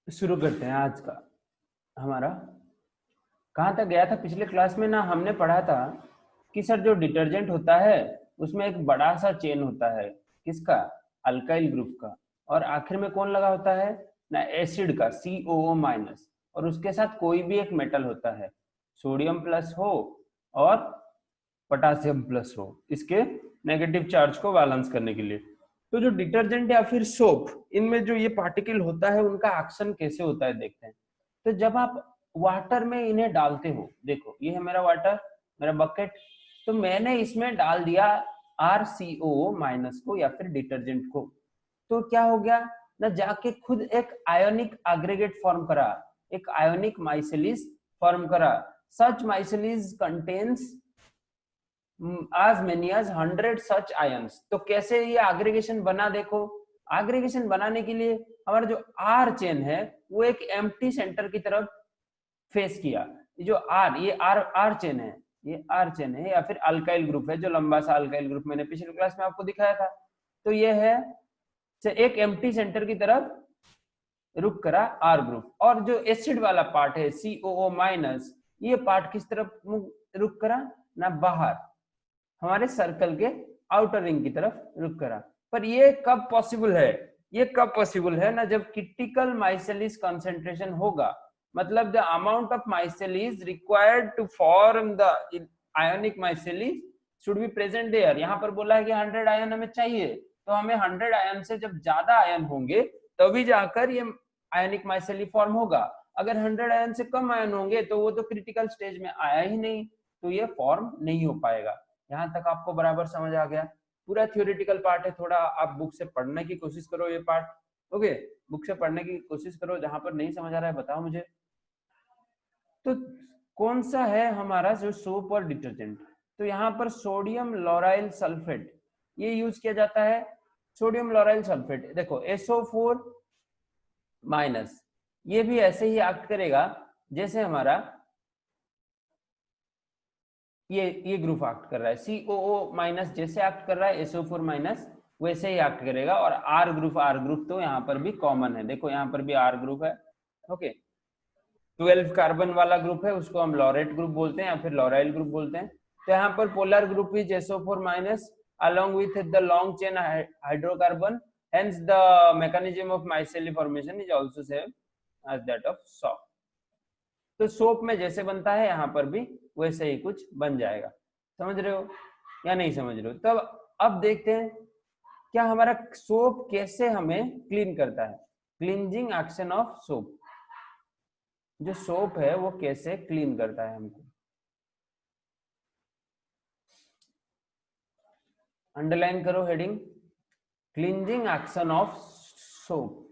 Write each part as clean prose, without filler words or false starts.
शुरू करते हैं आज का हमारा। कहाँ तक गया था पिछले क्लास में ना, हमने पढ़ा था कि सर जो डिटर्जेंट होता है उसमें एक बड़ा सा चेन होता है, किसका? अल्काइल ग्रुप का। और आखिर में कौन लगा होता है ना? एसिड का, COO माइनस। और उसके साथ कोई भी एक मेटल होता है, सोडियम प्लस हो और पोटासियम प्लस हो, इसके नेगेटिव चार्ज को बैलेंस करने के लिए। तो जो डिटर्जेंट या फिर सोप, इनमें जो ये पार्टिकल होता है उनका एक्शन कैसे होता है देखते हैं। तो जब आप वाटर में इन्हें डालते हो, देखो ये है मेरा वाटर, मेरा बकेट, तो मैंने इसमें डाल दिया RCOO माइनस को या फिर डिटर्जेंट को। तो क्या हो गया ना, जाके खुद एक आयोनिक एग्रीगेट फॉर्म करा, एक आयोनिक माइसेलिस फॉर्म करा। सच माइसेलिस contains as many as 100 such ions। तो कैसे ये एग्रीगेशन बना, देखो एग्रीगेशन बनाने के लिए हमारा जो R चेन है वो एक एम्प्टी सेंटर की तरफ फेस किया। जो R, ये R चेन है, ये R चेन है या फिर अल्काइल ग्रुप है, जो लंबा सा अल्काइल ग्रुप मैंने पिछले क्लास में आपको दिखाया था। तो ये है एक एम्प्टी सेंटर की तरफ रुक करा R ग्रुप। और जो एसिड वाला पार्ट है COO माइनस, ये पार्ट किस तरफ रुक करा ना? बाहर, हमारे सर्कल के आउटर रिंग की तरफ रुक करा। पर ये कब पॉसिबल है? ये कब पॉसिबल है ना, जब क्रिटिकल माइसेलिस कंसंट्रेशन होगा, मतलब the amount of micelles required to form the ionic micelles should be present there. यहाँ पर बोला है कि 100 आयन हमें चाहिए, तो हमें 100 आयन से जब ज्यादा आयन होंगे तभी जाकर ये आयोनिक माइसेली फॉर्म होगा। अगर 100 आयन से कम आयन होंगे तो वो तो क्रिटिकल स्टेज में आया ही नहीं, तो ये फॉर्म नहीं हो पाएगा। यहाँ तक आपको बराबर समझ आ गया? पूरा थियोरेटिकल पार्ट है, थोड़ा आप बुक से पढ़ने की कोशिश करो ये पार्ट। ओके, बुक से पढ़ने की कोशिश करो, जहां पर नहीं समझ आ रहा है बताओ मुझे। तो कौन सा है हमारा जो सोप और डिटर्जेंट? तो यहाँ पर सोडियम लोराइल सल्फेट ये यूज किया जाता है। सोडियम लोराइल सल्फेट देखो SO4 माइनस, ये भी ऐसे ही एक्ट करेगा जैसे हमारा ये ग्रुप एक्ट कर रहा है। COO माइनस जैसे एक्ट कर रहा है SO4 माइनस वैसे ही एक्ट करेगा। और R ग्रुप तो यहाँ पर भी कॉमन है, देखो यहाँ पर भी R ग्रुप है। ओके, 12 कार्बन वाला ग्रुप है, उसको हम लॉरेट ग्रुप बोलते हैं या फिर लॉराइल ग्रुप बोलते हैं। तो यहाँ पर polar group is SO4 minus along with the long chain hydrocarbon, hence the mechanism of micelle formation is also same as that of soap। तो सोप में जैसे बनता है यहाँ पर भी वैसे ही कुछ बन जाएगा। समझ रहे हो या नहीं समझ रहे हो? तब अब देखते हैं क्या हमारा सोप कैसे हमें क्लीन करता है। क्लींजिंग एक्शन ऑफ सोप, जो सोप है वो कैसे क्लीन करता है हमको। अंडरलाइन करो heading, cleansing action of soap.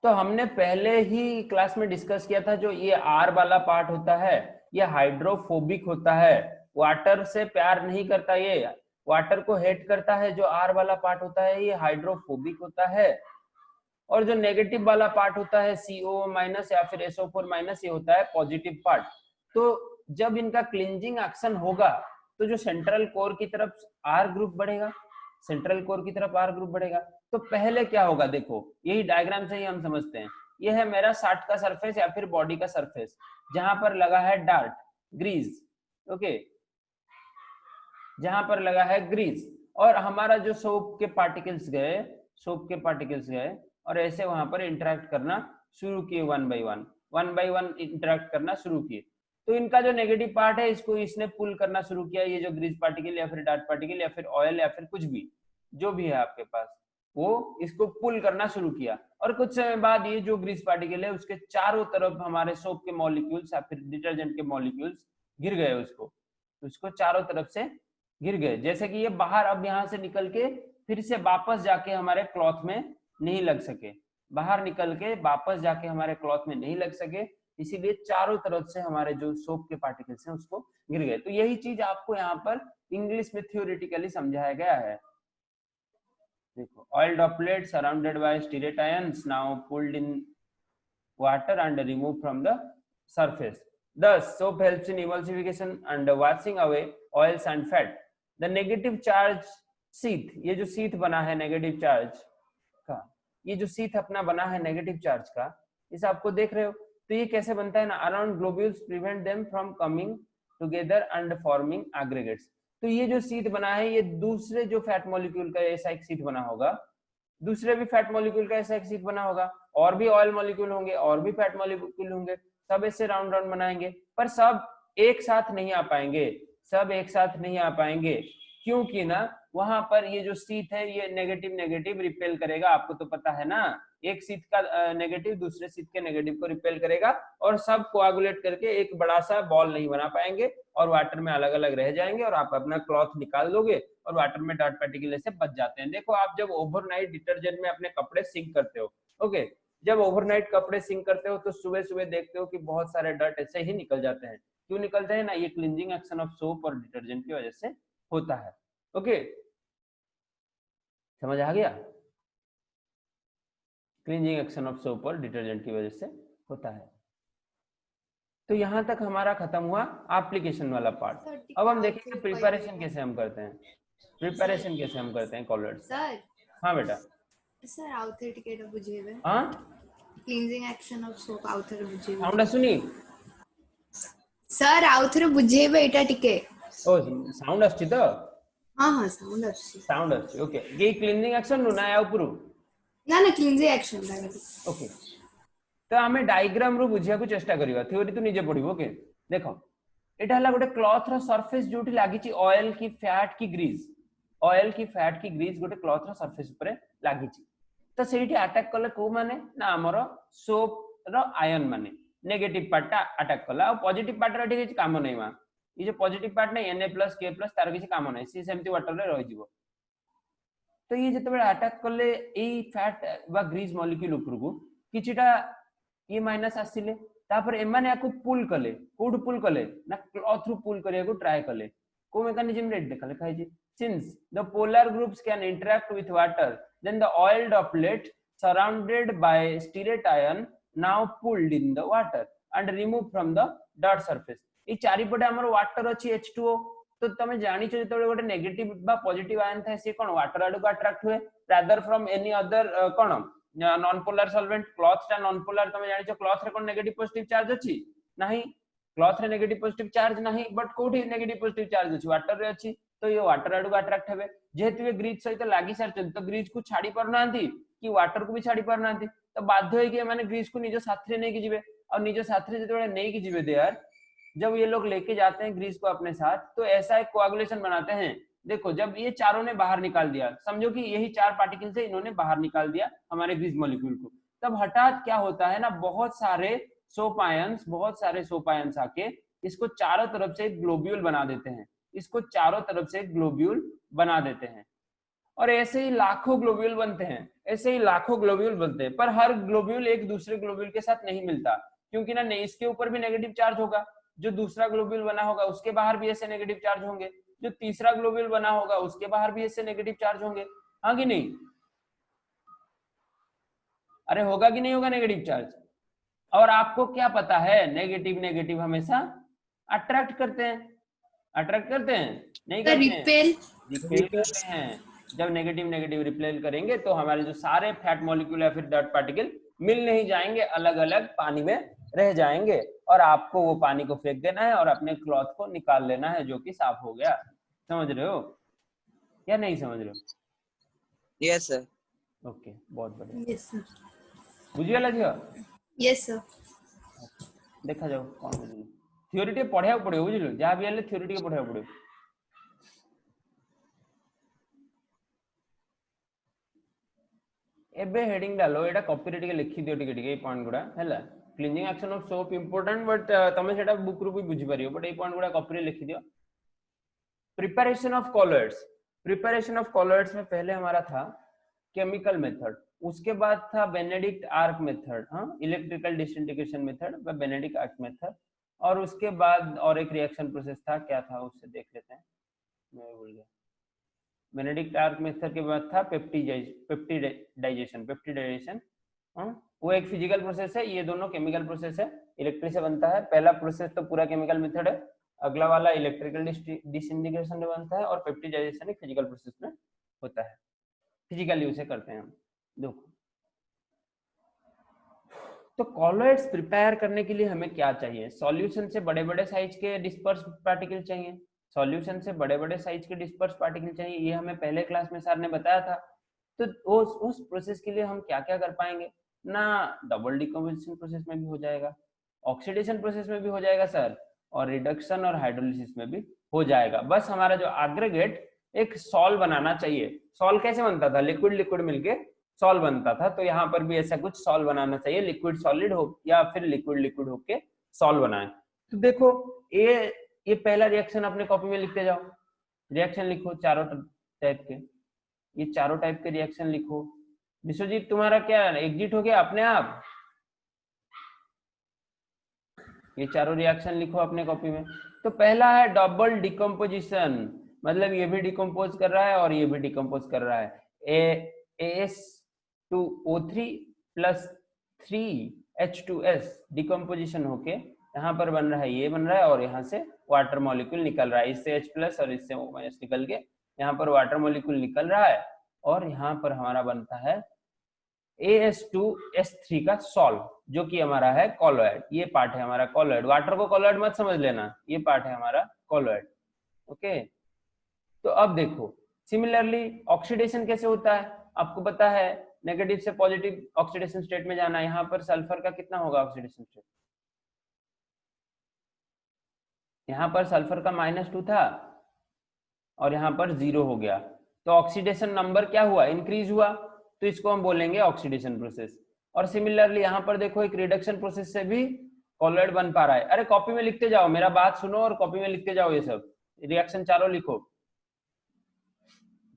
तो हमने पहले ही क्लास में डिस्कस किया था, जो ये R वाला पार्ट होता है ये हाइड्रोफोबिक होता है, वाटर से प्यार नहीं करता, ये वाटर को हेट करता है। जो R वाला पार्ट होता है ये हाइड्रोफोबिक होता है। और जो नेगेटिव वाला पार्ट होता है COO माइनस या फिर SO4 माइनस, ये होता है पॉजिटिव पार्ट। तो जब इनका क्लींजिंग एक्शन होगा तो जो सेंट्रल कोर की तरफ R ग्रुप बढ़ेगा, सेंट्रल कोर की तरफ R ग्रुप बढ़ेगा। तो पहले क्या होगा, देखो यही डायग्राम से ही हम समझते हैं। ये है मेरा 60 का सरफेस या फिर बॉडी का सरफेस, जहां पर लगा है डार्ट ग्रीस। ओके, जहां पर लगा है ग्रीस, और हमारा जो सोप के पार्टिकल्स गए, सोप के पार्टिकल्स गए और ऐसे वहां पर इंटरेक्ट करना शुरू किए, वन बाय वन इंटरेक्ट करना शुरू किए। तो इनका जो नेगेटिव पार्ट है इसको इसने पुल करना शुरू किया, ये जो ग्रीस पार्टिकल या फिर डार्ट पार्टिकल या फिर ऑयल या फिर कुछ भी जो भी है आपके पास, वो इसको पुल करना शुरू किया। और कुछ समय बाद ये जो ग्रीस पार्टिकल है उसके चारों तरफ हमारे सोप के मॉलिक्यूल्स या फिर डिटर्जेंट के मॉलिक्यूल्स गिर गए, उसको चारों तरफ से गिर गए। जैसे कि ये बाहर अब यहाँ से निकल के फिर से वापस जाके हमारे क्लॉथ में नहीं लग सके, बाहर निकल के वापस जाके हमारे क्लॉथ में नहीं लग सके, इसीलिए चारों तरफ से हमारे जो सोप के पार्टिकल्स हैं उसको गिर गए। तो यही चीज आपको यहाँ पर इंग्लिश में थियोरेटिकली समझाया गया है। देखो, oil droplet surrounded by stearate ions now pulled in water and removed from the surface. Thus, soap helps in emulsification and washing away oils and fat. The negative charge sheath, ये जो sheath बना है negative charge का, ये जो sheath अपना बना है नेगेटिव चार्ज का, इसे आपको देख रहे हो, तो ये कैसे बनता है ना, around globules prevent them from coming together and forming aggregates. तो ये जो शीथ बना है ये दूसरे जो फैट मॉलिक्यूल का ऐसा एक शीथ बना होगा, दूसरे भी फैट मॉलिक्यूल का ऐसा एक शीथ बना होगा, और भी ऑयल मॉलिक्यूल होंगे और भी फैट मॉलिक्यूल होंगे, सब ऐसे राउंड राउंड बनाएंगे, पर सब एक साथ नहीं आ पाएंगे, सब एक साथ नहीं आ पाएंगे, क्योंकि ना वहां पर ये जो शीथ है ये नेगेटिव नेगेटिव रिपेल करेगा, आपको तो पता है ना, एक शीथ का नेगेटिव दूसरे शीथ के नेगेटिव को रिपेल करेगा और सब कोआगुलेट करके एक बड़ा सा बॉल नहीं बना पाएंगे और वाटर में अलग अलग रह जाएंगे और आप अपना क्लॉथ निकाल दोगे और वाटर में डॉट पार्टिकल से बच जाते हैं। देखो आप जब ओवरनाइट डिटर्जेंट में अपने कपड़े सिंक करते हो, ओके, जब ओवरनाइट कपड़े सिंक करते हो तो सुबह सुबह देखते हो कि बहुत सारे डर्ट ऐसे ही निकल जाते हैं, क्यों निकलते हैं ना, ये क्लींजिंग एक्शन ऑफ सोप और डिटर्जेंट की वजह से होता है। ओके, समझ आ गया, क्लींजिंग एक्शन ऑफ सोप और डिटर्जेंट की वजह से होता है। तो यहां तक हमारा खत्म हुआ एप्लीकेशन वाला पार्ट। अब हम देखेंगे प्रिपरेशन कैसे हम करते हैं, प्रिपरेशन कैसे हम करते हैं कॉलर्स। सर हाँ बेटा, सर आउथर टिकेट बुझेबे हाँ क्लींजिंग एक्शन ऑफ सोप आउथर बुझेबे साउंड सुनी सर आउथर बुझेबे एटा टिके ओ साउंड आछि तो हाँ हाँ साउंड आछि साउंड आछि ओके ये क्लींजिंग एक्शन नु ना या ऊपर ना ना क्लींजिंग एक्शन ओके तो आमे डायग्राम रू बुझिया को चेष्टा करिवा, थ्योरी तो निजे पढिबो। ओके देखो एटा हला गोटे क्लॉथ रो सरफेस जोटी लागि छि ऑयल की फैट की ग्रीस, ऑयल की फैट की ग्रीस गोटे क्लॉथ रो सरफेस ऊपर लागि छि, तो सेठी अटैक कले को माने ना हमरो सोप रो आयन माने नेगेटिव पार्ट अटैक कला और पॉजिटिव पार्ट रो ठीक काम नै मा, ये जो पॉजिटिव पार्ट नै Na+ K+ तार किछि काम नै, सी सेमति वाटर रे रहि जिवो। तो ये जते बेला अटैक कले ए फैट बा ग्रीस मॉलिक्यूल ऊपर को किछिटा ये माइनस आसिले, तापर एमाने याकू पुल कले, कोड पुल कले ना क्लॉथ थ्रू पुल करिया को ट्राई कले, को मेकानिज्म रे देखा लिखा है, since the polar groups can interact with water then the oil droplet surrounded by stearate ion now pulled in the water and removed from the dot surface। ए चारि पटे हमर वाटर अछि H2O, तो तमे जानि छ जतबे गोटे नेगेटिव बा पॉजिटिव आयन थाए से कोन वाटर आडू अट्रैक्ट हुए rather from any other cone non polar solvent. Cloth टा नॉन पोलर, तमे जानि छ क्लॉथ रे कोन नेगेटिव पॉजिटिव चार्ज अछि नाही, क्लॉथ रे नेगेटिव पॉजिटिव चार्ज नाही, बट कोठी नेगेटिव पॉजिटिव चार्ज अछि वाटर रे अछि, तो ये वाटर आडू अट्रैक्ट हेबे, जेहेतु ये ग्रीज सहित लागि सारचन तो ग्रीज को छाडी पर नांती कि वाटर को भी छाडी पर नांती, तो बाध्य होई कि माने ग्रीज को निज साथी रे नै कि जिवे और निज साथी रे जतबे नै कि जिवे देयर, जब ये लोग लेके जाते हैं ग्रीस को अपने साथ तो ऐसा एक कोआगुलेशन बनाते हैं। देखो जब ये चारों ने बाहर निकाल दिया, समझो कि यही चार पार्टिकल से इन्होंने बाहर निकाल दिया हमारे ग्रीस मॉलिक्यूल को, तब हठात क्या होता है ना, बहुत सारे सोप आयंस आके इसको चारों तरफ से ग्लोब्यूल बना देते हैं, इसको चारों तरफ से ग्लोब्यूल बना देते हैं और ऐसे ही लाखों ग्लोब्यूल बनते हैं, ऐसे ही लाखों ग्लोब्यूल बनते हैं, पर हर ग्लोब्यूल एक दूसरे ग्लोब्यूल के साथ नहीं मिलता, क्योंकि ना इसके ऊपर भी नेगेटिव चार्ज होगा, जो दूसरा ग्लोब्यूल बना होगा उसके बाहर भी ऐसे नेगेटिव चार्ज होंगे, जो तीसरा ग्लोब्यूल बना होगा उसके बाहर भी ऐसे नेगेटिव चार्ज होंगे, हाँ कि नहीं, अरे होगा कि नहीं होगा नेगेटिव चार्ज। और आपको क्या पता है नेगेटिव नेगेटिव हमेशा अट्रैक्ट करते हैं, अट्रैक्ट करते हैं नहीं करते हैं, रिपेल करते हैं। जब नेगेटिव नेगेटिव रिपेल करेंगे तो हमारे जो सारे फैट मॉलिक्यूल या फिर डर्ट पार्टिकल मिल नहीं जाएंगे, अलग अलग पानी में रह जाएंगे और आपको वो पानी को फेंक देना है और अपने क्लॉथ को निकाल लेना है जो कि साफ हो गया। समझ रहे हो या नहीं समझ रहे हो? Yes sir. ओके बहुत बढ़िया, यस सर, बुझिगला झियो? Yes sir. देखा जाओ कौन बुझिले, थ्योरी टे पढ़िया पड़ियो, बुझिलो जहां भी हेले थ्योरी टे पढ़िया पड़ियो। एबे हेडिंग डालो, एटा कॉपी रे टिके लिखि दियो टिके टिके ए पॉइंट गुडा हैला, cleaning action of soap important but तमे सेटा बुक रू भी बुझी परियो, बट ए पॉइंट गुडा कॉपी रे लिखि दियो। Preparation of colloids, preparation of colloids में पहले हमारा था केमिकल मेथड, उसके बाद था बेनेडिक्ट आर्क मेथड, हाँ इलेक्ट्रिकल डिसइंटीग्रेशन मेथड व बेनेडिक्ट आर्क मेथड, और उसके बाद और एक रिएक्शन प्रोसेस था, क्या था उससे देख लेते हैं, मैं भूल गया। बेनेडिक्ट आर्क मेथड के बाद था पेप्टिडाइजेशन, वो एक फिजिकल प्रोसेस है, ये दोनों केमिकल प्रोसेस है, इलेक्ट्रिक से बनता है। पहला प्रोसेस तो पूरा केमिकल मेथड है, अगला वाला इलेक्ट्रिकल डिसइंटीग्रेशन में बनता है और पेप्टिडाइजेशन एक फिजिकल प्रोसेस में होता है, फिजिकली उसे करते हैं हम। देखो तो कॉलोइड्स प्रिपेयर करने के लिए हमें क्या चाहिए? सॉल्यूशन से बड़े बड़े साइज के डिस्पर्स पार्टिकल चाहिए, सॉल्यूशन से बड़े बड़े साइज के डिस्पर्स पार्टिकल चाहिए, ये हमें पहले क्लास में सर ने बताया था। तो उस प्रोसेस के लिए हम क्या क्या कर पाएंगे ना? डबल डिकम्पोजिशन प्रोसेस में भी हो जाएगा, ऑक्सीडेशन प्रोसेस में भी हो जाएगा सर, और रिडक्शन और हाइड्रोलिसिस में भी हो जाएगा। बस हमारा जो एग्रीगेट एक सॉल बनाना चाहिए। सॉल कैसे बनता था? लिक्विड लिक्विड मिलके सॉल बनता था, तो यहाँ पर भी ऐसा कुछ सॉल बनाना चाहिए, लिक्विड सॉलिड हो या फिर लिक्विड लिक्विड होके सॉल बनाए। तो देखो ये पहला रिएक्शन अपने कॉपी में लिखते जाओ, रिएक्शन लिखो चारों टाइप के, ये चारों टाइप के रिएक्शन लिखो। विश्वजीत तुम्हारा क्या एग्जिट हो गया अपने आप? ये चारों रिएक्शन लिखो अपने कॉपी में। तो पहला है डबल डिकम्पोजिशन, मतलब ये भी डिकम्पोज कर रहा है और ये भी डिकम्पोज कर रहा है। AS2O3 प्लस 3H2S डिकम्पोजिशन होके यहाँ पर बन रहा है, ये बन रहा है, और यहाँ से वाटर मॉलिक्यूल निकल रहा है, इससे H प्लस और इससे O माइनस निकल के यहाँ पर वाटर मॉलिक्यूल निकल रहा है, और यहाँ पर हमारा बनता है AS2S3 का सॉल्व, जो कि हमारा है कॉलोइड। ये पार्ट है हमारा कॉलोइड, वाटर को कॉलोइड मत समझ लेना, ये पार्ट है हमारा कॉलोइड। ओके, तो अब देखो सिमिलरली ऑक्सीडेशन कैसे होता है, आपको पता है नेगेटिव से पॉजिटिव ऑक्सीडेशन स्टेट में जाना। यहाँ पर सल्फर का कितना होगा ऑक्सीडेशन स्टेट? यहाँ पर सल्फर का -2 था और यहाँ पर 0 हो गया, तो ऑक्सीडेशन नंबर क्या हुआ? इंक्रीज हुआ, तो इसको हम बोलेंगे ऑक्सीडेशन प्रोसेस। और सिमिलरली यहाँ पर देखो एक रिडक्शन प्रोसेस से भी कॉलोइड बन पा रहा है। अरे कॉपी में लिखते जाओ, मेरा बात सुनो और कॉपी में लिखते जाओ, ये सब रिएक्शन चारों लिखो।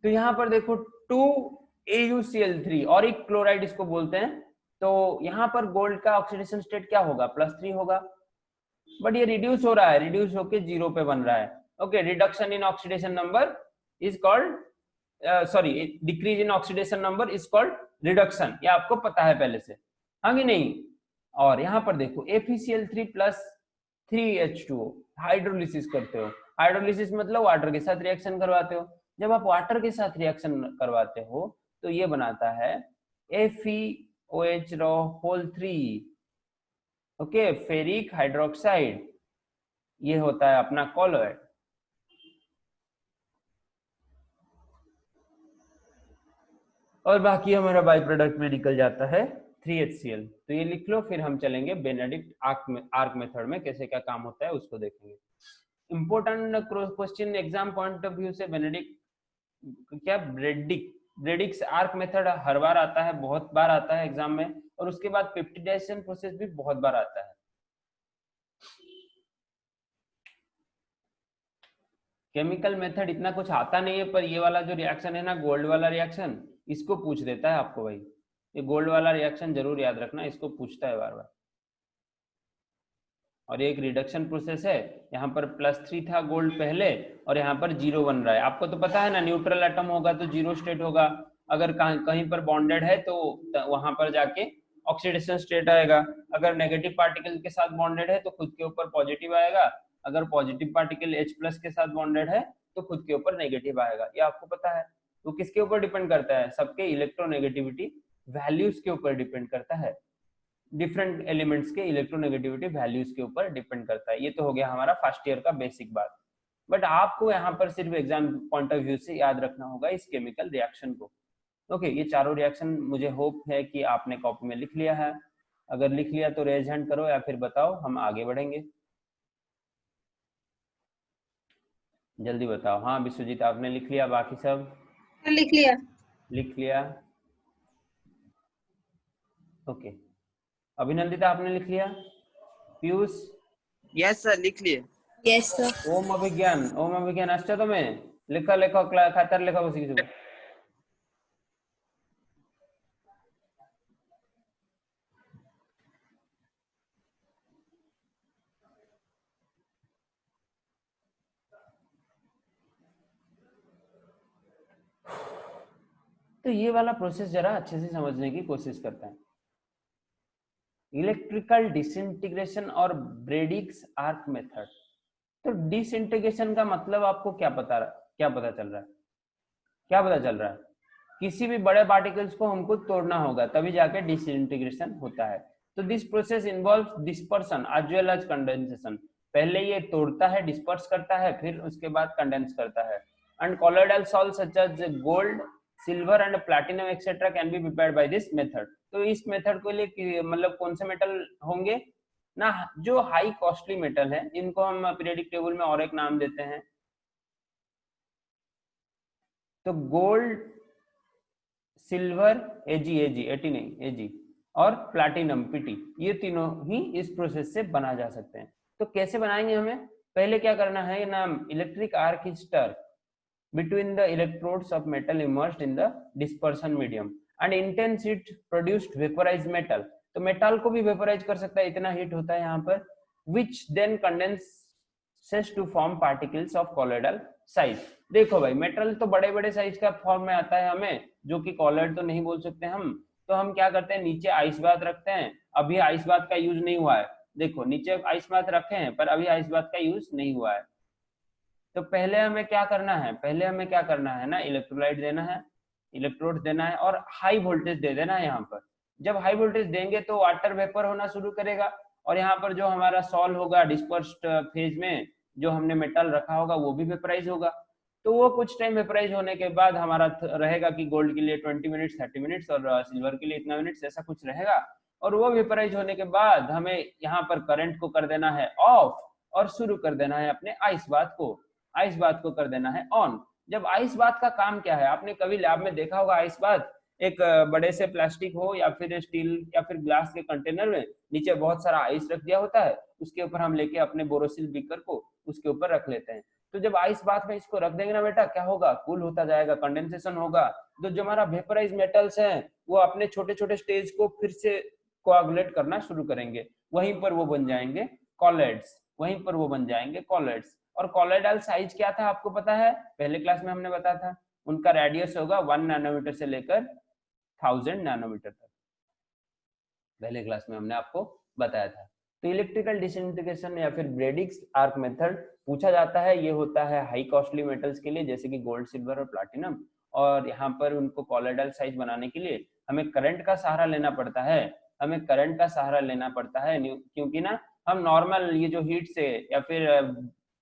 तो यहाँ पर देखो 2AuCl3 और एक क्लोराइड इसको बोलते हैं, तो यहाँ पर गोल्ड का ऑक्सीडेशन स्टेट क्या होगा? +3 होगा, बट ये रिड्यूस हो रहा है, रिड्यूस होके 0 पे बन रहा है। Okay, reduction in oxidation number is called sorry decrease in oxidation number is called reduction, ये आपको पता है पहले से, हाँ कि नहीं? और यहाँ पर देखो FeCl3 प्लस 3H2O हाइड्रोलिसिस करते हो, हाइड्रोलिसिस मतलब वाटर के साथ रिएक्शन करवाते हो। जब आप वाटर के साथ रिएक्शन करवाते हो तो ये बनाता है FeOH3, ओके, फेरिक हाइड्रोक्साइड, ये होता है अपना कॉलोइड। और बाकी हमारा बाई प्रोडक्ट में निकल जाता है 3HCl। तो ये लिख लो, फिर हम चलेंगे बेनेडिक्ट आर्क मेथड में कैसे क्या काम होता है उसको देखेंगे। Important question exam point of view से बेनेडिक्ट क्या ब्रेडिक्स आर्क मेथड हर बार आता है, बहुत बार आता है एग्जाम में, और उसके बाद पेप्टिडाइजेशन प्रोसेस भी बहुत बार आता है। केमिकल मेथड इतना कुछ आता नहीं है, पर ये वाला जो रिएक्शन है ना, गोल्ड वाला रिएक्शन, इसको पूछ देता है आपको भाई, ये गोल्ड वाला रिएक्शन जरूर याद रखना, इसको पूछता है बार बार। और ये एक रिडक्शन प्रोसेस है, यहाँ पर +3 था गोल्ड पहले और यहाँ पर 0 बन रहा है। आपको तो पता है ना, न्यूट्रल एटम होगा तो 0 स्टेट होगा, अगर कहीं पर बॉन्डेड है तो वहां पर जाके ऑक्सीडेशन स्टेट आएगा, अगर नेगेटिव पार्टिकल के साथ बॉन्डेड है तो खुद के ऊपर पॉजिटिव आएगा, अगर पॉजिटिव पार्टिकल H+ के साथ बॉन्डेड है तो खुद के ऊपर नेगेटिव आएगा, ये आपको पता है। तो किसके ऊपर डिपेंड करता है? सबके इलेक्ट्रोनेगेटिविटी वैल्यूज के ऊपर डिपेंड करता है, डिफरेंट एलिमेंट्स के इलेक्ट्रोनेगेटिविटी वैल्यूज के ऊपर डिपेंड करता है। ये तो हो गया हमारा फर्स्ट ईयर का बेसिक बात, बट आपको यहाँ पर सिर्फ एग्जाम पॉइंट ऑफ व्यू से याद रखना होगा इस केमिकल रिएक्शन को। ओके, ये चारों रिएक्शन मुझे होप है कि आपने कॉपी में लिख लिया है, अगर लिख लिया तो रेज हैंड करो या फिर बताओ, हम आगे बढ़ेंगे। जल्दी बताओ। हाँ विश्वजीत आपने लिख लिया, बाकी सब लिख लिया। लिख लिया, ओके। अभिनंदिता आपने लिख लिया? पीयूष? यस सर, लिख लिए। Yes sir. ओम अभिज्ञान अच्छा तुम्हें लिखा लिखो खातर लिखा बस किसी को। तो ये वाला प्रोसेस जरा अच्छे से समझने की कोशिश करते हैं। इलेक्ट्रिकल डिसइंटीग्रेशन और ब्रेडिक्स आर्क मेथड। तो डिसइंटीग्रेशन का मतलब आपको क्या पता चल रहा है? क्या पता चल रहा है? किसी भी बड़े पार्टिकल्स को हमको तोड़ना होगा तभी जाके डिसइंटीग्रेशन होता है। तो this process involves dispersion as well as condensation. पहले ये तोड़ता है, डिस्पर्स करता है, फिर उसके बाद कंडेंस करता है। And colloidal salts such as gold, silver and platinum etc can be prepared by this method। तो इस मेथड को लिए मतलब कौन से मेटल होंगे ना, जो हाई कॉस्टली मेटल है, इनको हम पीरियोडिक टेबल में और एक नाम देते हैं। तो गोल्ड, सिल्वर एजी, एटी नहीं एजी, और प्लैटिनम पीटी, ये तीनों ही इस प्रोसेस से बना जा सकते हैं। तो कैसे बनाएंगे, हमें पहले क्या करना है ना, electric arc is struck between the electrodes of metal immersed in the dispersion medium and intense heat produced vaporized metal। तो मेटल को भी वेपोराइज कर सकता है, इतना हीट होता है यहाँ पर, which then condenses to form particles of colloidal size। देखो भाई, मेटल तो बड़े बड़े साइज का फॉर्म में आता है हमें, जो कि कॉलॉइड तो नहीं बोल सकते हम। तो हम क्या करते हैं, नीचे आइस बात रखते हैं। अभी आइस बात का यूज नहीं हुआ है, देखो नीचे आइस बात रखे हैं, पर अभी आइस बात का यूज नहीं हुआ है। तो पहले हमें क्या करना है, पहले हमें क्या करना है ना, इलेक्ट्रोलाइट देना है, इलेक्ट्रोड देना है, और हाई वोल्टेज दे देना है यहाँ पर। जब हाई वोल्टेज देंगे तो वाटर वेपर होना शुरू करेगा, और यहाँ पर जो हमारा सॉल्व होगा डिस्पर्स्ड फेज में, जो हमने मेटल रखा होगा वो भी वेपराइज होगा। तो वो कुछ टाइम वेपराइज होने के बाद हमारा रहेगा कि गोल्ड के लिए 20 मिनट्स, 30 मिनट्स, और सिल्वर के लिए इतना मिनट्स, ऐसा कुछ रहेगा। और वो वेपराइज होने के बाद हमें यहाँ पर करंट को कर देना है ऑफ, और शुरू कर देना है अपने आइस बात को, आइस बात को कर देना है ऑन। जब आइस बात का काम क्या है, आपने कभी लैब में देखा होगा, आइस बात एक बड़े से प्लास्टिक हो या फिर स्टील या फिर ग्लास के कंटेनर में नीचे बहुत सारा आइस रख दिया होता है, उसके ऊपर हम लेके अपने बोरोसिल बीकर को उसके ऊपर रख लेते हैं। तो जब आइस बात में इसको रख देंगे ना बेटा, क्या होगा, कूल होता जाएगा, कंडेंसेशन होगा। तो जो हमारा वेपराइज मेटल्स हैं वो अपने छोटे छोटे स्टेज को फिर से कोआगुलेट करना शुरू करेंगे, वहीं पर वो बन जाएंगे कॉलॉइड्स, वहीं पर वो बन जाएंगे कॉलॉइड्स। और कॉलॉइडल साइज क्या था आपको पता है, पहले क्लास में हमने बताया था, उनका रेडियस होगा 1 नैनोमीटर से लेकर 1000 नैनोमीटर तक, पहले क्लास में हमने आपको बताया था। तो इलेक्ट्रिकल डिसइंटीग्रेशन या फिर ब्रेडिक्स आर्क मेथड पूछा जाता है, ये होता है हाई कॉस्टली मेटल्स के लिए, जैसे कि गोल्ड, सिल्वर और प्लैटिनम। और यहाँ पर उनको कॉलॉइडल साइज बनाने के लिए हमें करंट का सहारा लेना पड़ता है, हमें करंट का सहारा लेना पड़ता है, क्योंकि ना हम नॉर्मल ये जो हीट से या फिर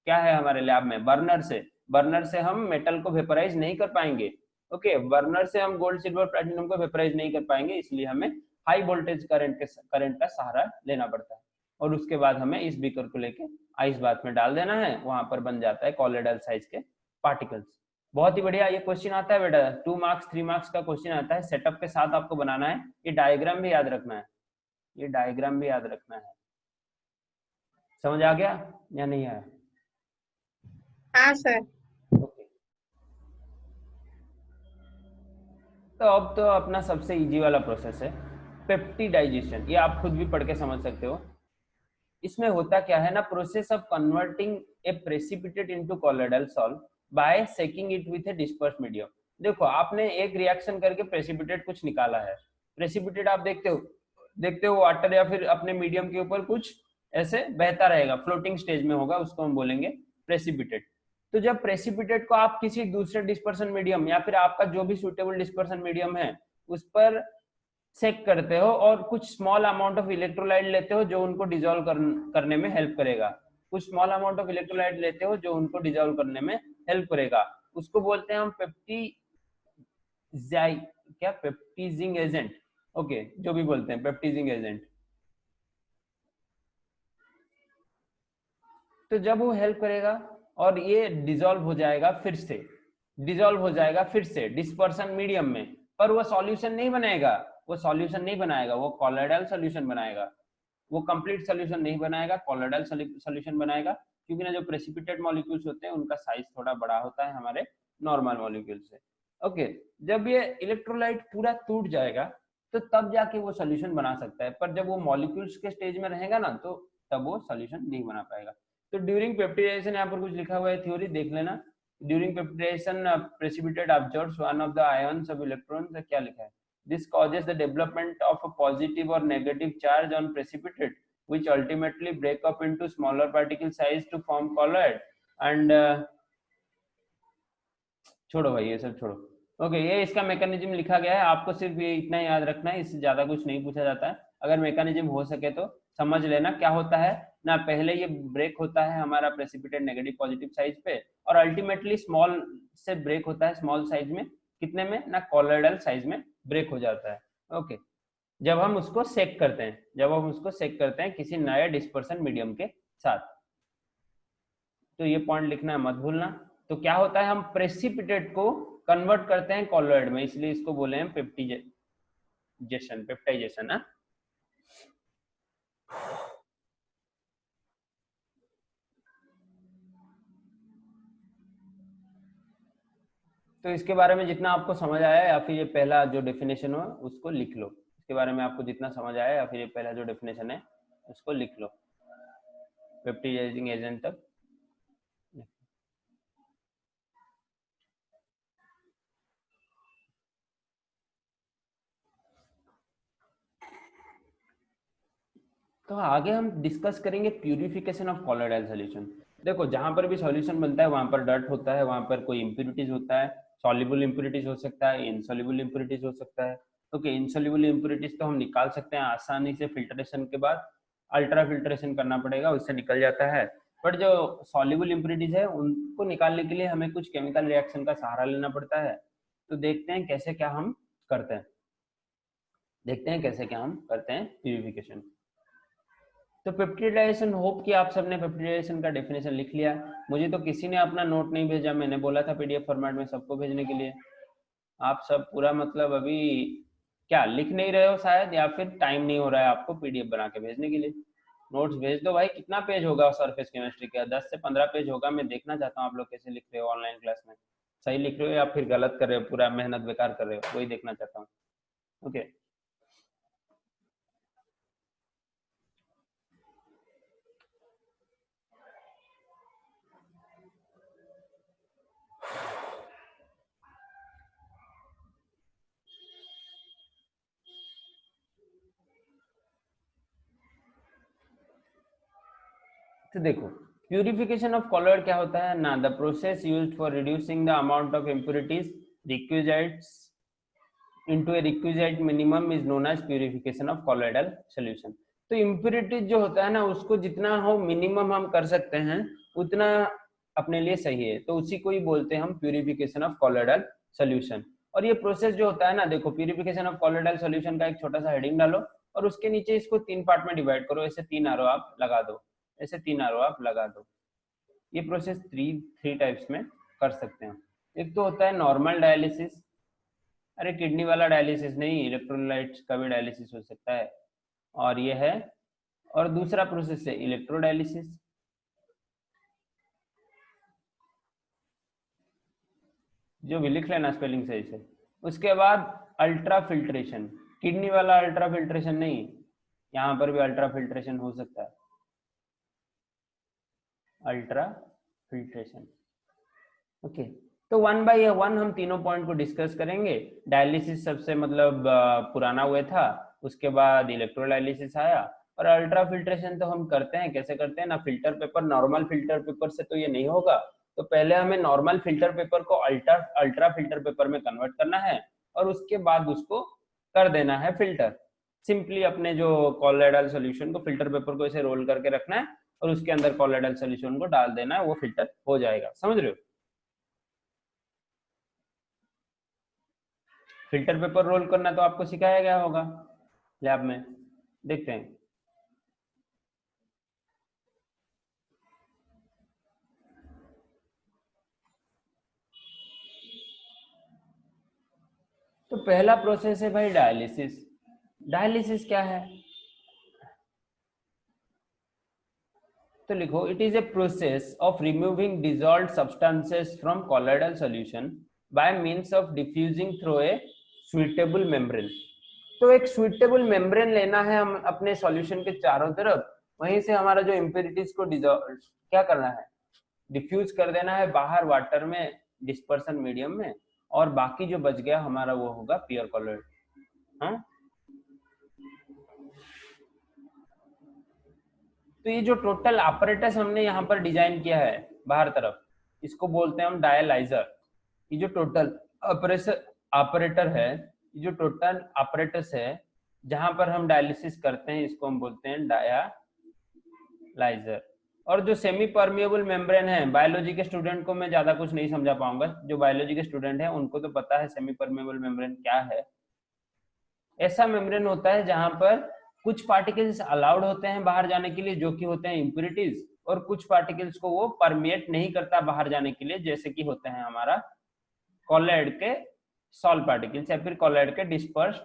क्या है हमारे लैब में, बर्नर से हम मेटल को वेपराइज नहीं कर पाएंगे। ओके, बर्नर से हम गोल्ड, सिल्वर, प्लैटिनम को वेपराइज नहीं कर पाएंगे, इसलिए हमें हाई वोल्टेज करंट का सहारा लेना पड़ता है। और उसके बाद हमें इस बीकर को लेके आइस बात में डाल देना है, वहां पर बन जाता है कॉलॉइडल साइज के पार्टिकल्स। बहुत ही बढ़िया, ये क्वेश्चन आता है बेटा, 2 मार्क्स 3 मार्क्स का क्वेश्चन आता है, सेटअप के साथ आपको बनाना है। ये डायग्राम भी याद रखना है, ये डायग्राम भी याद रखना है। समझ आ गया या नहीं आया? हाँ सर। ओके, तो अब तो अपना सबसे इजी वाला प्रोसेस है पेप्टिडाइजेशन, ये आप खुद भी पढ़ के समझ सकते हो। इसमें होता क्या है ना, process of converting a precipitate into colloidal sol by shaking it with a disperse medium. देखो, आपने एक रिएक्शन करके प्रेसिपिटेट कुछ निकाला है, प्रेसिपिटेट आप देखते हो वाटर या फिर अपने मीडियम के ऊपर कुछ ऐसे बहता रहेगा, फ्लोटिंग स्टेज में होगा, उसको हम बोलेंगे प्रेसिपिटेट। तो जब प्रेसिपिटेट को आप किसी दूसरे डिस्पर्सन मीडियम या फिर आपका जो भी सुटेबल डिस्पर्सन मीडियम है उस पर सेक करते हो और कुछ स्मॉल अमाउंट ऑफ इलेक्ट्रोलाइट लेते हो जो उनको डिसॉल्व करने में हेल्प करेगा, कुछ स्मॉल अमाउंट ऑफ इलेक्ट्रोलाइट लेते हो जो उनको डिसॉल्व करने में हेल्प करेगा, उसको बोलते हैं हम पेप्टिजिंग एजेंट। ओके, जो भी बोलते हैं पेप्टिजिंग एजेंट। तो जब वो हेल्प करेगा और ये डिसॉल्व हो जाएगा फिर से डिस्पर्सन मीडियम में, पर वो सॉल्यूशन नहीं बनाएगा, वो कॉलॉइडल सॉल्यूशन बनाएगा, वो कंप्लीट सॉल्यूशन नहीं बनाएगा, कॉलॉइडल सॉल्यूशन बनाएगा। क्योंकि ना जो प्रेसिपिटेट मॉलिक्यूल्स होते हैं उनका साइज थोड़ा बड़ा होता है हमारे नॉर्मल मॉलिक्यूल से। ओके, जब ये इलेक्ट्रोलाइट पूरा टूट जाएगा तो तब जाके वो सॉल्यूशन बना सकता है, पर जब वो मॉलिक्यूल्स के स्टेज में रहेगा ना तो तब वो सॉल्यूशन नहीं बना पाएगा। तो ड्यूरिंग पेप्टिडाइजेशन, यहाँ पर कुछ लिखा हुआ है थ्योरी, देख लेना। During peptidization precipitate absorbs one of the ions of electrons, क्या लिखा है, this causes the development of a positive or negative charge on precipitate which ultimately break up into smaller particle size to form colloid and छोड़ो भाई, ये सब छोड़ो। Okay, ये इसका मैकेनिज्म लिखा गया है, आपको सिर्फ ये इतना याद रखना है, इससे ज्यादा कुछ नहीं पूछा जाता है। अगर मैकेनिज्म हो सके तो समझ लेना क्या होता है ना। पहले ये ब्रेक होता है हमारा प्रेसिपिटेट नेगेटिव पॉजिटिव साइज पे, और अल्टीमेटली स्मॉल से ब्रेक होता है स्मॉल साइज में, कितने में ना कॉलोइडल साइज में ब्रेक हो जाता है। ओके, जब हम उसको सेक करते हैं, जब हम उसको सेक करते हैं किसी नए डिस्पर्सन मीडियम के साथ। तो ये पॉइंट लिखना है, मत भूलना। तो क्या होता है, हम प्रेसिपिटेट को कन्वर्ट करते हैं कॉलोइड में, इसलिए इसको बोले हैं पेप्टाइजेशन। पेप्टाइजेशन है। तो इसके बारे में जितना आपको समझ आया, या फिर ये पहला जो डेफिनेशन हो उसको लिख लो। इसके बारे में आपको जितना समझ आया, या फिर ये पहला जो डेफिनेशन है उसको लिख लो, पेप्टाइजिंग एजेंट तक। तो आगे हम डिस्कस करेंगे प्यूरिफिकेशन ऑफ कॉलोइडल सॉल्यूशन। देखो, जहां पर भी सॉल्यूशन बनता है वहां पर डर्ट होता है, वहां पर कोई इंप्यूरिटीज होता है, सॉल्युबल इंप्यूरिटीज हो सकता है, इनसॉल्युबल इंप्यूरिटीज हो सकता है। ओके, इनसॉल्युबल इंप्यूरिटीज तो हम निकाल सकते हैं आसानी से, फिल्ट्रेशन के बाद अल्ट्रा फिल्ट्रेशन करना पड़ेगा, उससे निकल जाता है। बट जो सॉल्युबल इंप्यूरिटीज है उनको निकालने के लिए हमें कुछ केमिकल रिएक्शन का सहारा लेना पड़ता है। तो देखते हैं कैसे क्या हम करते हैं, देखते हैं कैसे क्या हम करते हैं प्यूरिफिकेशन। तो पेप्टिडाइजेशन, होप कि आप सबने पेप्टिडाइजेशन का डेफिनेशन लिख लिया। मुझे तो किसी ने अपना नोट नहीं भेजा, मैंने बोला था पीडीएफ फॉर्मेट में सबको भेजने के लिए। आप सब पूरा मतलब अभी क्या लिख नहीं रहे हो शायद, या फिर टाइम नहीं हो रहा है आपको पीडीएफ बना के भेजने के लिए। नोट्स भेज दो भाई। कितना पेज होगा सरफेस केमिस्ट्री का? 10 से 15 पेज होगा। मैं देखना चाहता हूँ आप लोग कैसे लिख रहे हो ऑनलाइन क्लास में, सही लिख रहे हो या फिर गलत कर रहे हो, पूरा मेहनत बेकार कर रहे हो, वही देखना चाहता हूँ। ओके, तो देखो, प्यूरिफिकेशन ऑफ कॉलोइड क्या होता है ना, the process used for reducing the amount of impurities requisites into a requisite minimum is known as purification of colloidal solution। तो इम्प्यूरिटीज जो होता है ना, उसको जितना हो मिनिमम हम कर सकते हैं उतना अपने लिए सही है, तो उसी को ही बोलते हैं हम प्यूरिफिकेशन ऑफ कॉलोइडल सॉल्यूशन। और ये प्रोसेस जो होता है ना, देखो, प्यूरिफिकेशन ऑफ कॉलोइडल सॉल्यूशन का एक छोटा सा हेडिंग डालो और उसके नीचे इसको 3 पार्ट में डिवाइड करो, ऐसे 3 आरो आप लगा दो, ऐसे 3 आरो आप लगा दो। ये प्रोसेस थ्री टाइप्स में कर सकते हैं। एक तो होता है नॉर्मल डायलिसिस, अरे किडनी वाला डायलिसिस नहीं, इलेक्ट्रोलाइट्स का भी डायलिसिस हो सकता है, और ये है। और दूसरा प्रोसेस है इलेक्ट्रोडायलिसिस, जो भी लिख लेना स्पेलिंग सही से। उसके बाद अल्ट्रा फिल्ट्रेशन, किडनी वाला अल्ट्रा फिल्ट्रेशन नहीं, यहाँ पर भी अल्ट्रा फिल्ट्रेशन हो सकता है, अल्ट्रा फिल्ट्रेशन। ओके, तो 1 बाय 1 हम तीनों पॉइंट को डिस्कस करेंगे। डायलिसिस सबसे मतलब पुराना हुआ था, उसके बाद इलेक्ट्रोडायलिसिस आया, और अल्ट्रा फिल्ट्रेशन तो हम करते हैं, कैसे करते हैं ना, filter paper, normal filter paper से तो ये नहीं होगा, तो पहले हमें नॉर्मल फिल्टर पेपर को अल्ट्रा फिल्टर पेपर में कन्वर्ट करना है, और उसके बाद उसको कर देना है फिल्टर। सिंपली अपने जो कॉलोइडल सॉल्यूशन को, फिल्टर पेपर को ऐसे रोल करके रखना है और उसके अंदर कॉलोइडल सॉल्यूशन को डाल देना है, वो फिल्टर हो जाएगा। समझ रहे हो? फिल्टर पेपर रोल करना तो आपको सिखाया गया होगा लैब में, देखते हैं। तो पहला प्रोसेस है भाई डायलिसिस। डायलिसिस क्या है? तो लिखो, it is a process of removing dissolved substances from colloidal solution by means of diffusing through a suitable membrane. तो एक सुइटेबल मेम्ब्रेन लेना है हम अपने सॉल्यूशन के चारों तरफ, वहीं से हमारा जो इम्प्यूरिटीज को डिजॉल्व क्या करना है, डिफ्यूज कर देना है बाहर वाटर में, डिस्पर्सन मीडियम में, और बाकी जो बच गया हमारा वो होगा प्योर कॉलोइड। हाँ, तो ये जो टोटल ऑपरेटस हमने यहाँ पर डिजाइन किया है बाहर तरफ, इसको बोलते हैं हम डायलाइजर। ये जो टोटल ऑपरेटर है, ये जो टोटल ऑपरेटस है, जहां पर हम डायलिसिस करते हैं इसको हम बोलते हैं डायालाइजर। और जो सेमी परमिएबल मेम्ब्रेन है, बायोलॉजी के स्टूडेंट को मैं ज्यादा कुछ नहीं समझा पाऊंगा, जो बायोलॉजी के स्टूडेंट है उनको तो पता है सेमी परमिएबल मेम्ब्रेन क्या है। ऐसा मेम्ब्रेन होता है जहां पर कुछ पार्टिकल्स अलाउड होते हैं बाहर जाने के लिए जो कि होते हैं इम्प्यूरिटीज, और कुछ पार्टिकल्स को वो परमिएट नहीं करता बाहर जाने के लिए, जैसे कि होते हैं हमारा कॉलॉइड के सॉल्ट पार्टिकल्स या फिर कॉलॉइड के डिस्पर्स्ड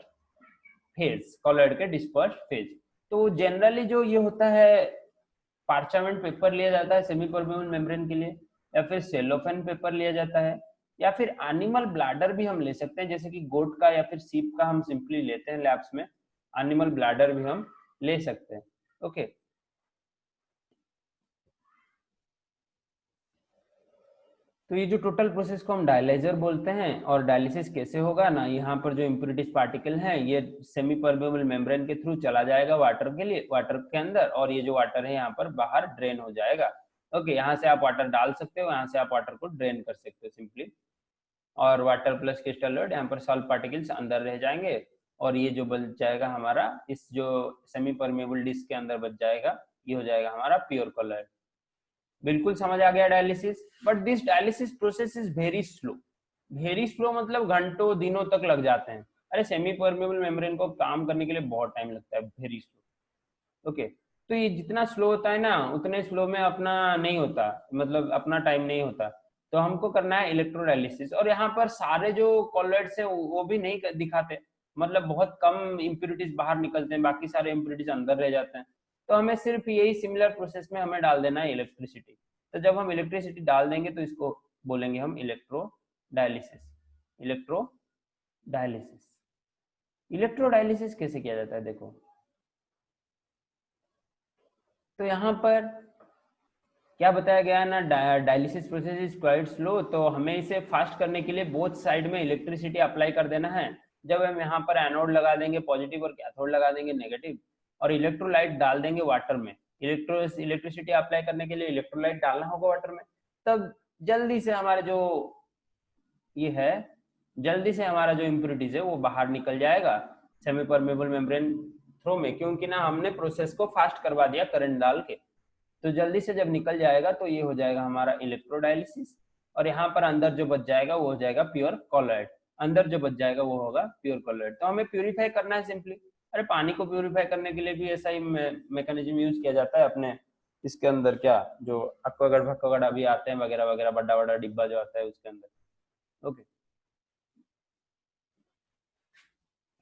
फेज, कॉलॉइड के डिस्पर्स्ड फेज। तो जनरली जो ये होता है, पार्चामेंट पेपर लिया जाता है सेमी परमेबल मेम्ब्रेन के लिए, या फिर सेलोफेन पेपर लिया जाता है, या फिर एनिमल ब्लैडर भी हम ले सकते हैं, जैसे कि गोट का या फिर सीप का हम सिंपली लेते हैं लैब्स में, एनिमल ब्लैडर भी हम ले सकते हैं। ओके, तो ये जो टोटल प्रोसेस को हम डायलाइजर बोलते हैं। और डायलिसिस कैसे होगा ना, यहाँ पर जो इम्प्यूरिटीज पार्टिकल है ये सेमी परमेबल मेम्ब्रेन के थ्रू चला जाएगा वाटर के लिए, वाटर के अंदर, और ये जो वाटर है यहाँ पर बाहर ड्रेन हो जाएगा। ओके, यहाँ से आप वाटर डाल सकते हो, यहाँ से आप वाटर को ड्रेन कर सकते हो सिंपली, और वाटर प्लस क्रिस्टल लोड, यहाँ पर सॉल्ट पार्टिकल्स अंदर रह जाएंगे, और ये जो बच जाएगा हमारा इस जो सेमी परमेबल डिस्क के अंदर बच जाएगा, ये हो जाएगा हमारा प्योर कॉलॉइड। बिल्कुल समझ आ गया dialysis. But this dialysis process is very slow. Very slow मतलब घंटों दिनों तक लग जाते हैं। अरे सेमी परमेबल मेम्ब्रेन को काम करने के लिए बहुत टाइम लगता है, वेरी स्लो। ओके, तो ये जितना स्लो होता है ना उतने स्लो में अपना नहीं होता, मतलब अपना टाइम नहीं होता। तो हमको करना है इलेक्ट्रोडायलिसिस, और यहाँ पर सारे जो कॉलॉइड्स हैं वो भी नहीं दिखाते, मतलब बहुत कम इम्प्यूरिटीज बाहर निकलते हैं, बाकी सारे इम्प्यूरिटीज अंदर रह जाते हैं। तो हमें सिर्फ यही सिमिलर प्रोसेस में हमें डाल देना है इलेक्ट्रिसिटी। तो जब हम इलेक्ट्रिसिटी डाल देंगे तो इसको बोलेंगे हम इलेक्ट्रोडायलिसिस। इलेक्ट्रोडायलिसिस, इलेक्ट्रोडायलिसिस कैसे किया जाता है देखो। तो यहाँ पर क्या बताया गया है ना, dialysis process is quite slow, तो हमें इसे फास्ट करने के लिए बोथ साइड में इलेक्ट्रिसिटी अप्लाई कर देना है। जब हम यहाँ पर एनोड लगा देंगे पॉजिटिव और कैथोड लगा देंगे नेगेटिव, और इलेक्ट्रोलाइट डाल देंगे वाटर में, इलेक्ट्रिसिटी अप्लाई करने के लिए इलेक्ट्रोलाइट डालना होगा वाटर में, तब जल्दी से हमारे जो ये है, जल्दी से हमारा जो इम्प्यूरिटीज है वो बाहर निकल जाएगा सेमी परमेबल मेम्ब्रेन थ्रू में, क्योंकि ना हमने प्रोसेस को फास्ट करवा दिया करंट डाल के। तो जल्दी से जब निकल जाएगा तो ये हो जाएगा हमारा इलेक्ट्रोडायलिसिस, और यहाँ पर अंदर जो बच जाएगा वो हो जाएगा प्योर कॉलॉइड। अंदर जो बच जाएगा वो होगा प्योर कॉलॉइड। तो हमें प्यूरिफाई करना है सिंपली। अरे पानी को प्यूरिफाई करने के लिए भी ऐसा ही मैकेनिज्म यूज किया जाता है अपने इसके अंदर, क्या जो एक्वागार्ड भक्वागार्ड अभी आते हैं वगैरह वगैरह, बड़ा बड़ा डिब्बा जो आता है उसके अंदर। ओके,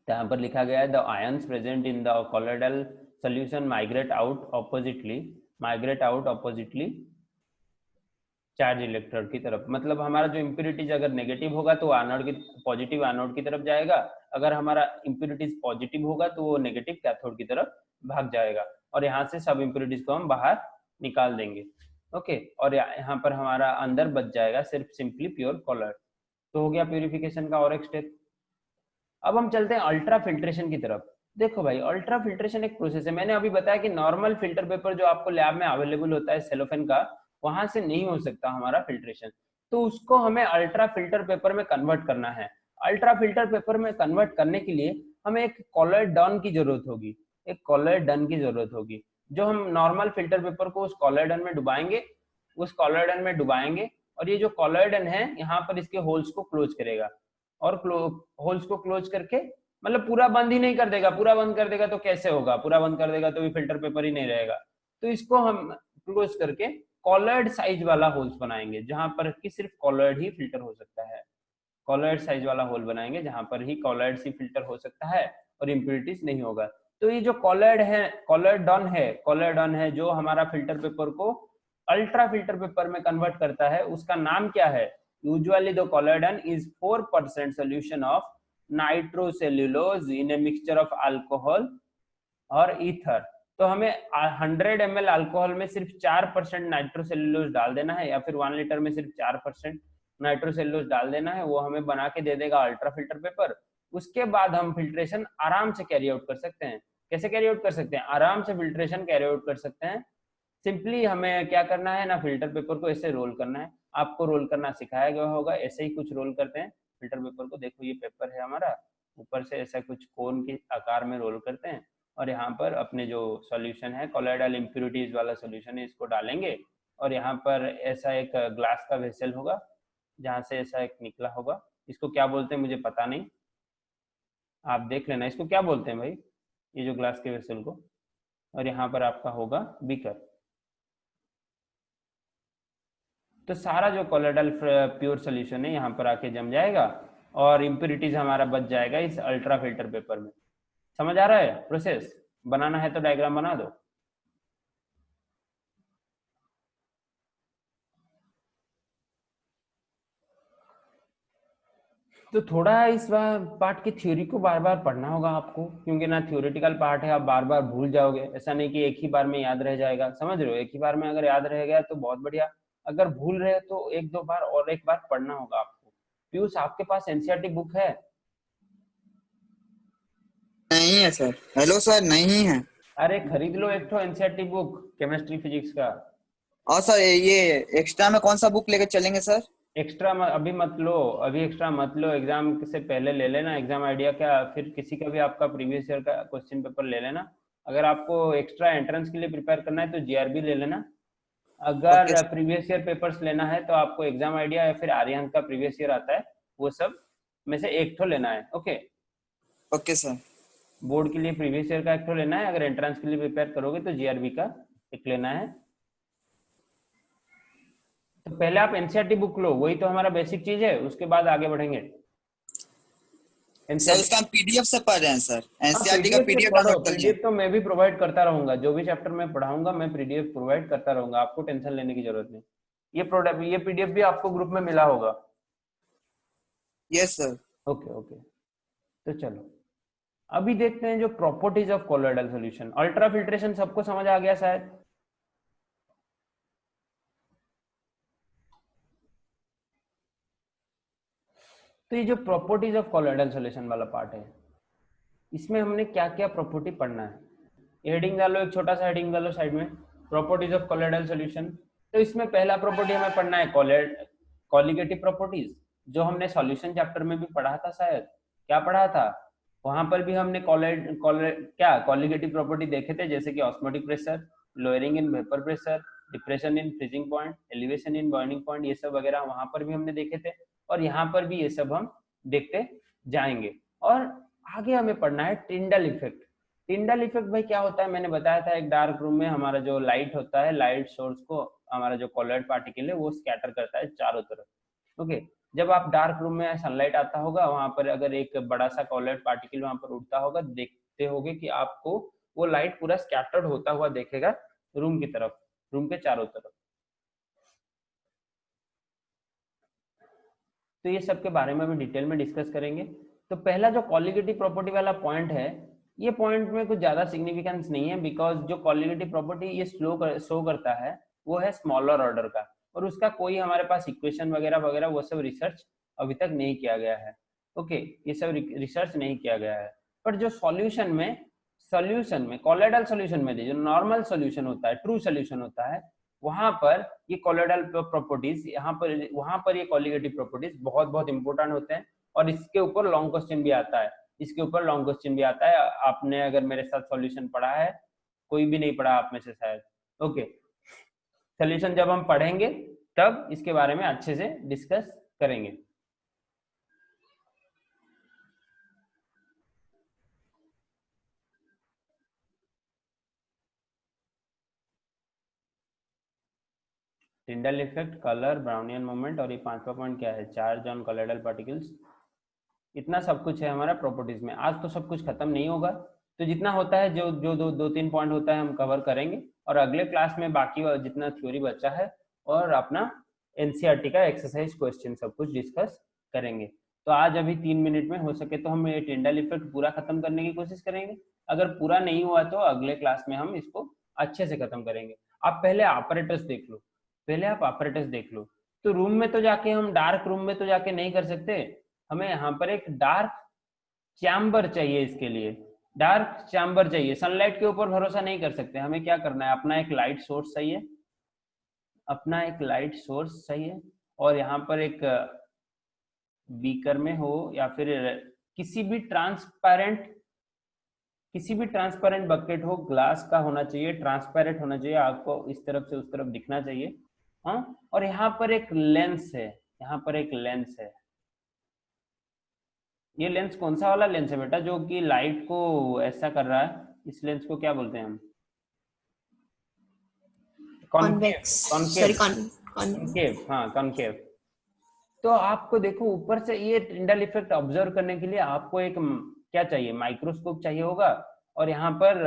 यहाँ पर लिखा गया है the ions present in the colloidal solution migrate out oppositely charge electrode की तरफ। मतलब हमारा जो इम्प्यूरिटीज अगर नेगेटिव होगा तो एनोड की पॉजिटिव एनोड की तरफ जाएगा, अगर हमारा इम्प्यूरिटीज पॉजिटिव होगा तो वो नेगेटिव कैथोड की तरफ भाग जाएगा, और यहाँ से सब इम्प्यूरिटीज को हम बाहर निकाल देंगे। ओके, और यहाँ पर हमारा अंदर बच जाएगा सिर्फ सिंपली प्योर कॉलॉइड। तो हो गया प्यूरिफिकेशन का और एक स्टेप। अब हम चलते हैं अल्ट्रा फिल्ट्रेशन की तरफ। देखो भाई, अल्ट्रा फिल्ट्रेशन एक प्रोसेस है। मैंने अभी बताया कि नॉर्मल फिल्टर पेपर जो आपको लैब में अवेलेबल होता है सेलोफेन का, वहां से नहीं हो सकता हमारा फिल्ट्रेशन, तो उसको हमें अल्ट्रा फिल्टर पेपर में कन्वर्ट करना है। अल्ट्रा फिल्टर पेपर में कन्वर्ट करने के लिए हमें एक कॉलॉइड डन की जरूरत होगी, एक कॉलॉइड डन की जरूरत होगी। जो हम नॉर्मल फिल्टर पेपर को उस कॉलॉइडन में डुबाएंगे, और ये जो कॉलॉइडन है यहाँ पर इसके होल्स को क्लोज करेगा, और होल्स को क्लोज करके, मतलब पूरा बंद ही नहीं कर देगा, पूरा बंद कर देगा तो कैसे होगा, पूरा बंद कर देगा तो भी फिल्टर पेपर ही नहीं रहेगा। तो इसको हम क्लोज करके कॉलॉइड साइज वाला होल्स बनाएंगे, जहां पर कि सिर्फ कॉलॉइड ही फिल्टर हो सकता है। कॉलॉइड साइज वाला होल बनाएंगे जहां पर ही कॉलॉइड ही फिल्टर हो सकता है और इम्प्यूरिटीज नहीं होगा। तो ये जो कॉलॉइड डन है जो हमारा फिल्टर पेपर को अल्ट्रा फिल्टर पेपर में कन्वर्ट करता है, उसका नाम क्या है? Usually the colloidal is 4% solution of nitrocellulose in a mixture of alcohol और ईथर। तो हमें 100 ml अल्कोहल में सिर्फ 4% नाइट्रोसेल्यूलोज डाल देना है, या फिर 1 लीटर में सिर्फ 4% नाइट्रोसेल्यूलोज डाल देना है, वो हमें बना के दे देगा अल्ट्रा फिल्टर पेपर। उसके बाद हम फिल्ट्रेशन आराम से कैरी आउट कर सकते हैं। कैसे कैरी आउट कर सकते हैं? आराम से फिल्ट्रेशन कैरी आउट कर सकते हैं। सिंपली हमें क्या करना है ना, फिल्टर पेपर को ऐसे रोल करना है। आपको रोल करना सिखाया गया होगा, ऐसे ही कुछ रोल करते हैं फिल्टर पेपर को। देखो ये पेपर है हमारा, ऊपर से ऐसा कुछ कोन के आकार में रोल करते हैं और यहाँ पर अपने जो सॉल्यूशन है कोलोइडल इम्प्योरिटीज वाला सॉल्यूशन है इसको डालेंगे और यहाँ पर ऐसा एक ग्लास का वेसल होगा जहाँ से ऐसा एक निकला होगा। इसको क्या बोलते हैं मुझे पता नहीं, आप देख लेना इसको क्या बोलते हैं भाई, ये जो ग्लास के वेसल को। और यहाँ पर आपका होगा बीकर। तो सारा जो कोलोइडल प्योर सोल्यूशन है यहाँ पर आके जम जाएगा और इम्प्योरिटीज हमारा बच जाएगा इस अल्ट्रा फिल्टर पेपर में। समझ आ रहा है प्रोसेस? बनाना है तो डायग्राम बना दो। तो थोड़ा इस पार्ट की थ्योरी को बार बार पढ़ना होगा आपको, क्योंकि ना थ्योरेटिकल पार्ट है, आप बार बार भूल जाओगे। ऐसा नहीं कि एक ही बार में याद रह जाएगा, समझ रहे हो? एक ही बार में अगर याद रह गया तो बहुत बढ़िया, अगर भूल रहे हो तो एक दो बार और एक बार पढ़ना होगा आपको। पीयूष आपके पास एनसीईआरटी बुक है? नहीं है सर। हेलो सर, नहीं है। अरे खरीद लो एक तो एनसीईआरटी बुक केमिस्ट्री फिजिक्स का। और सर ये एक्स्ट्रा में कौन सा बुक लेकर चलेंगे सर? एक्स्ट्रा अभी मत लो, अभी एक्स्ट्रा मत लो, एग्जाम से पहले ले लेना। एग्जाम आइडिया क्या, फिर किसी का भी आपका प्रीवियस ईयर का क्वेश्चन पेपर ले लेना। अगर आपको एक्स्ट्रा एंट्रेंस के लिए प्रिपेयर करना है तो जीआरबी ले लेना। ओके अगर प्रीवियस ईयर पेपर्स लेना है तो आपको एग्जाम आइडिया या फिर आर्यन का प्रीवियस ईयर आता है, वो सब में से एक तो लेना है। Okay, okay sir. बोर्ड के लिए प्रीवियस ईयर का एक तो लेना है, अगर एंट्रेंस के लिए प्रिपेयर करोगे तो जीआरबी का एक लेना है। तो पहले आप एनसीईआरटी बुक लो, वही तो हमारा बेसिक चीज है, उसके बाद आगे बढ़ेंगे। सर उसका हम पीडीएफ से पढ़ रहे हैं सर। एनसीईआरटी का पीडीएफ से पीडीएफ पढ़ो, डाउनलोड कर लिया। पीडीएफ तो मैं भी प्रोवाइड करता रहूंगा, जो भी चैप्टर मैं पढ़ाऊंगा मैं पीडीएफ प्रोवाइड करता रहूंगा, आपको टेंशन लेने की जरूरत नहीं। ये प्रोडक्ट, ये पीडीएफ भी आपको ग्रुप में मिला होगा। Yes sir. ओके ओके, तो चलो अभी देखते हैं जो properties of colloidal solution. Ultra filtration सबको समझ आ गया शायद? तो ये जो प्रॉपर्टीज ऑफ कोलोइडल सॉल्यूशन वाला पार्ट है, इसमें हमने क्या क्या प्रॉपर्टी पढ़ना है। हेडिंग डालो, एक छोटा सा हेडिंग डालो साइड में, प्रॉपर्टीज ऑफ कोलोइडल सॉल्यूशन। तो इसमें पहला प्रॉपर्टी हमें पढ़ना है कॉलिगेटिव प्रॉपर्टीज, जो हमने सॉल्यूशन चैप्टर में भी पढ़ा था शायद। क्या पढ़ा था? वहां पर भी हमने कॉलिगेटिव प्रॉपर्टी देखे थे, जैसे कि osmotic pressure, lowering in vapour pressure, depression in freezing point, elevation in boiling point, ये सब वगैरह वहां पर भी हमने देखे थे और यहाँ पर भी ये सब हम देखते जाएंगे। और आगे हमें पढ़ना है टिंडल इफेक्ट। टिंडल इफेक्ट भाई क्या होता है? मैंने बताया था, एक डार्क रूम में हमारा जो लाइट होता है, लाइट सोर्स को हमारा जो कोलोइड पार्टिकल है वो स्कैटर करता है चारों तरफ। ओके, जब आप डार्क रूम में सनलाइट आता होगा, वहां पर अगर एक बड़ा सा कोलोइड पार्टिकल वहां पर उड़ता होगा, देखते होगे कि आपको वो लाइट पूरा स्कैटर्ड होता हुआ देखेगा रूम की तरफ, रूम के चारों तरफ। तो ये सब के बारे में भी डिटेल में डिस्कस करेंगे। तो पहला जो कॉलिगेटिव प्रॉपर्टी वाला पॉइंट है, ये पॉइंट में कुछ ज्यादा सिग्निफिकेंस नहीं है, बिकॉज जो कॉलिगेटिव प्रॉपर्टी ये शो करता है वो है स्मॉलर ऑर्डर का, और उसका कोई हमारे पास इक्वेशन वगैरह वगैरह वो सब रिसर्च अभी तक नहीं किया गया है। ओके, ये सब रिसर्च नहीं किया गया है। पर जो सॉल्यूशन में कोलोइडल सॉल्यूशन में जो नॉर्मल सॉल्यूशन होता है, ट्रू सॉल्यूशन होता है, वहां पर ये कोलोइडल प्रॉपर्टीज, वहां पर ये कॉलिगेटिव प्रॉपर्टीज बहुत बहुत इंपॉर्टेंट होते हैं। और इसके ऊपर लॉन्ग क्वेश्चन भी आता है, इसके ऊपर लॉन्ग क्वेश्चन भी आता है। आपने अगर मेरे साथ सॉल्यूशन पढ़ा है, कोई भी नहीं पढ़ा आप में से शायद। ओके, सॉल्यूशन जब हम पढ़ेंगे तब इसके बारे में अच्छे से डिस्कस करेंगे। Tyndall effect, colour, Brownian moment, और ये पांचवा पॉइंट क्या है? Charge on colloidal particles. इतना सब कुछ है हमारा प्रॉपर्टीज में। आज तो सब कुछ खत्म नहीं होगा, तो जितना होता है, जो जो दो तीन पॉइंट होता है हम कवर करेंगे, और अगले क्लास में बाकी जितना थ्योरी बचा है और अपना एनसीईआरटी का एक्सरसाइज क्वेश्चन सब कुछ डिस्कस करेंगे। तो आज अभी 3 मिनट में हो सके तो हम ये टिंडल इफेक्ट पूरा खत्म करने की कोशिश करेंगे। अगर पूरा नहीं हुआ तो अगले क्लास में हम इसको अच्छे से खत्म करेंगे। आप पहले ऑपरेटर्स देख लो, पहले आप ऑपरेटर्स देख लो। तो रूम में तो जाके हम, डार्क रूम में तो जाके नहीं कर सकते, हमें यहाँ पर एक डार्क चैम्बर चाहिए। इसके लिए डार्क चैम्बर चाहिए। सनलाइट के ऊपर भरोसा नहीं कर सकते, हमें क्या करना है, अपना एक लाइट सोर्स चाहिए, अपना एक लाइट सोर्स चाहिए, और यहाँ पर एक बीकर में हो या फिर किसी भी ट्रांसपेरेंट बकेट हो, ग्लास का होना चाहिए, ट्रांसपेरेंट होना चाहिए, आपको इस तरफ से उस तरफ दिखना चाहिए। हाँ, और यहाँ पर एक लेंस है, यहाँ पर एक लेंस है। ये लेंस कौन सा वाला लेंस है बेटा, जो कि लाइट को ऐसा कर रहा है? इस लेंस को क्या बोलते हैं हम? Concave, convex, concave, sorry concave, हाँ कॉनकेव। तो आपको देखो ऊपर से ये टिंडल इफेक्ट ऑब्जर्व करने के लिए आपको एक क्या चाहिए, माइक्रोस्कोप चाहिए होगा। और यहाँ पर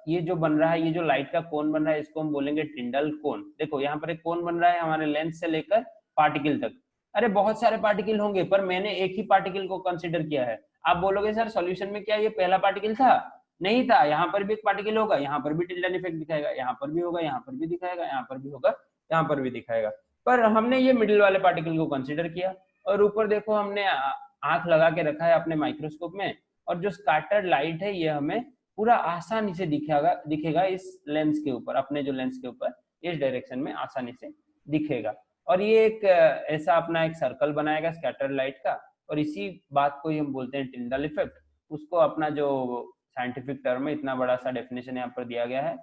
ये जो बन रहा है, ये जो लाइट का कोन बन रहा है, इसको हम बोलेंगे टिंडल कोन। देखो यहाँ पर एक कोन बन रहा है हमारे लेंस से लेकर पार्टिकल तक। अरे बहुत सारे पार्टिकल होंगे, पर मैंने एक ही पार्टिकल को कंसिडर किया है। आप बोलोगे सर सॉल्यूशन में क्या ये पहला पार्टिकल था? नहीं था, यहाँ पर भी एक पार्टिकल होगा, यहाँ पर भी टिंडल इफेक्ट दिखाएगा, यहाँ पर भी होगा, यहाँ पर भी दिखाएगा, यहाँ पर भी होगा, यहाँ पर भी दिखाएगा। पर हमने ये मिडिल वाले पार्टिकल को कंसिडर किया। और ऊपर देखो हमने आंख लगा के रखा है अपने माइक्रोस्कोप में, और जो स्कैटर्ड लाइट है ये हमें पूरा आसानी से दिखेगा इस लेंस के ऊपर, अपने जो लेंस के ऊपर इस डायरेक्शन में आसानी से दिखेगा। और ये एक ऐसा अपना एक सर्कल बनाएगा स्कैटर्ड लाइट का, और इसी बात को ही हम बोलते हैं टिंडल इफेक्ट। उसको अपना जो साइंटिफिक टर्म है, इतना बड़ा सा डेफिनेशन यहाँ पर दिया गया है,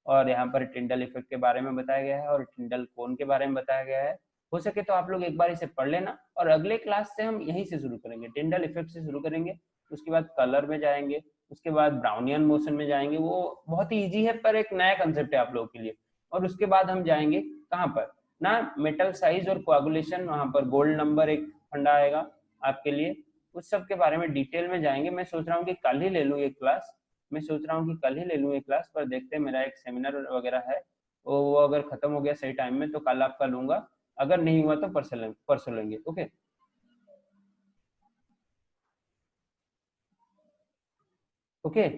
और यहाँ पर टिंडल इफेक्ट के बारे में बताया गया है और टिंडल कोन के बारे में बताया गया है। हो सके तो आप लोग एक बार इसे पढ़ लेना, और अगले क्लास से हम यहीं से शुरू करेंगे, टिंडल इफेक्ट से शुरू करेंगे। उसके बाद कलर में जाएंगे, उसके बाद ब्राउनियन मोशन में जाएंगे, वो बहुत ही इजी है पर एक नया कंसेप्ट है आप लोगों के लिए। और उसके बाद हम जाएंगे कहाँ पर ना, मेटल साइज और कोआगुलेशन, वहां पर गोल्ड नंबर एक फंडा आएगा आपके लिए, उस सब के बारे में डिटेल में जाएंगे। मैं सोच रहा हूँ कि कल ही ले लूँ ये क्लास, पर देखते हैं, मेरा एक सेमिनार वगैरह है, वो अगर खत्म हो गया सही टाइम में तो कल आपका लूंगा, अगर नहीं हुआ तो परसों लेंगे। Okay okay.